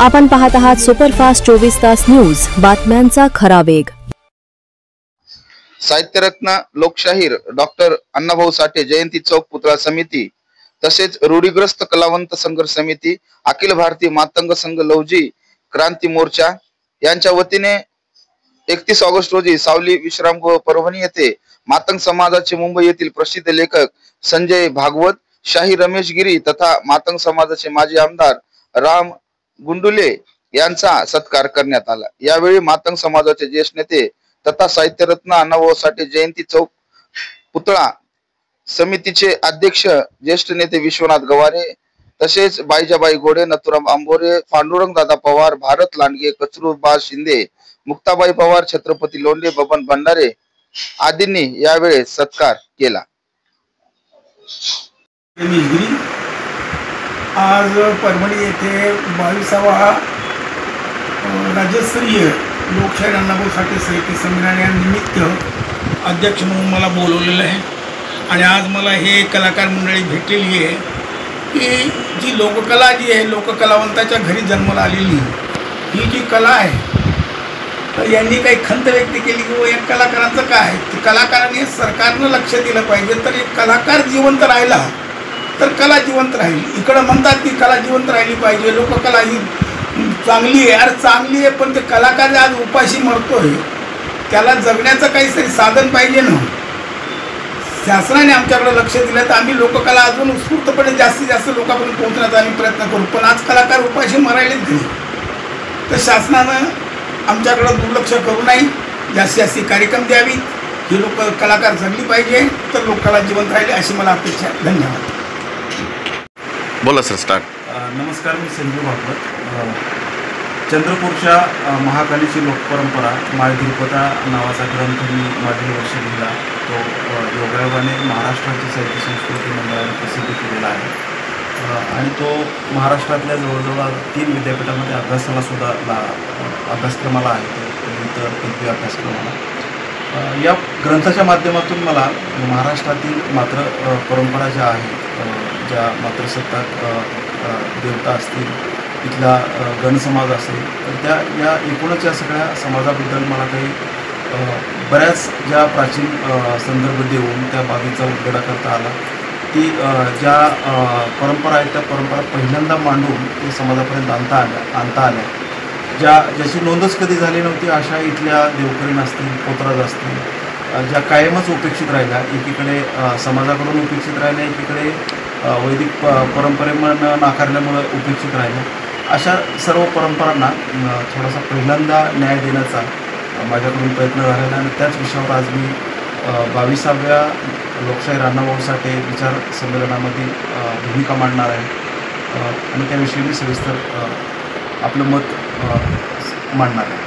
आपण पाहत आहात सुपरफास्ट 24 तास न्यूज, बातम्यांचा खरा वेग। साहित्यरत्न लोकशाहीर डॉक्टर अण्णाभाऊ साठे जयंती चौक पुतळा समिती तसेच रूढीग्रस्त कलावंत संघर्ष समिती, अखिल भारतीय मातंग संघ लवजी क्रांती मोर्चा यांच्या वतीने 31 ऑगस्ट रोजी सावली विश्रामगृह परभणी येथे मातंग समाजाचे मुंबई येथील प्रसिद्ध लेखक संजय भागवत, शाही रमेश गिरी तथा मातंग समाजाचे माजी आमदार राम गुंडुले यांचा सत्कार करण्यात आला। यावेळी मातंग समाजाचे ज्येष्ठ नेते तथा साहित्यरत्न अण्णाभाऊ साठे जयंती चौक पुतळा समितीचे अध्यक्ष ज्येष्ठ नेते विश्वनाथ गवारे तसेच बाईजाबाई घोडे, नथुराम आंबोरे, पांडुरंग दादा पवार, भारत लांडगे, कचरूबा शिंदे, मुक्ताबाई पवार, छत्रपती लोंढे, बबन भंडारे आदींनी यावेळी सत्कार केला। आज परभणी येथे 22वा राज्यस्तरीय लोकशाहीर अण्णाभाऊ साठे साहित्य संमेलनानिमित्त अध्यक्ष म्हणून मला बोलवलेलं आहे आणि आज मला हे कलाकार मंडळी भेटलेली आहे की जी लोककला जी आहे, लोककलावंताच्या घरी जन्माला आलेली ही जी कला आहे, तर यांनी काही खंत व्यक्त केली की या कलाकारांचं काय, कलाकारांनी सरकारनं लक्ष दिलं पाहिजे, तर एक कलाकार जिवंत राहिला तर कला जिवंत राहील। इकडं म्हणतात की कला जिवंत राहिली पाहिजे, लोककला ही चांगली आहे, अरे चांगली आहे, पण ते कलाकार आज उपाशी मरतोय, त्याला जगण्याचं काहीतरी साधन पाहिजे ना। शासनाने आमच्याकडे लक्ष दिलं तर आम्ही लोककला अजून उत्स्फूर्तपणे जास्तीत जास्त लोकांपर्यंत पोहोचण्याचा आम्ही प्रयत्न करू, पण आज कलाकार उपाशी मरायलेच घरी, तर शासनानं आमच्याकडे दुर्लक्ष करू नये, जास्तीत जास्त कार्यक्रम द्यावी, ही लोक कलाकार जगली पाहिजे, तर लोककला जिवंत राहिली अशी मला अपेक्षा आहे। धन्यवाद। बोला सर, स्टार्ट। नमस्कार, मी संजय भागवत। चंद्रपूरच्या महाकालीची लोकपरंपरा माळगिरीपता नावाचा ग्रंथ मी मागील वर्षी लिहिला, तो योगायोगाने महाराष्ट्राची साहित्य संस्कृती मंडळाने प्रसिद्ध केलेला आहे आणि तो महाराष्ट्रातल्या जवळजवळ 3 विद्यापीठामध्ये अभ्यासक्रमाला आहे, तर पदवी अभ्यासक्रमाला। या ग्रंथाच्या माध्यमातून मला महाराष्ट्रातील मात्र परंपरा ज्या आहेत, ज्या मातृसत्ताक देवता असतील, इथला गणसमाज असेल, तर या एकूणच या सगळ्या समाजाबद्दल मला काही बऱ्याच ज्या प्राचीन संदर्भ देऊन त्या बाबीचा उलगडा करता आला, ती ज्या परंपरा आहेत त्या परंपरा पहिल्यांदा मांडून ते समाजापर्यंत आणता आल्या, ज्याची नोंदच कधी झाली नव्हती अशा इथल्या देवकरीण असतील, पोतराज असतील, ज्या कायमच उपेक्षित राहिल्या, एकीकडे समाजाकडून उपेक्षित राहिल्या, एकीकडे वैदिक परंपरेनं नाकारल्यामुळं उपेक्षित राहिल्या, अशा सर्व परंपरांना थोडासा पहिल्यांदा न्याय देण्याचा माझ्याकडून प्रयत्न झालेला आणि त्याच विषयावर आज मी 22व्या लोकशाहीर अण्णाभाऊ साठे विचार संमेलनामध्ये भूमिका मांडणार आहे आणि त्याविषयी मी सविस्तर आपलं मत मांडणार आहे।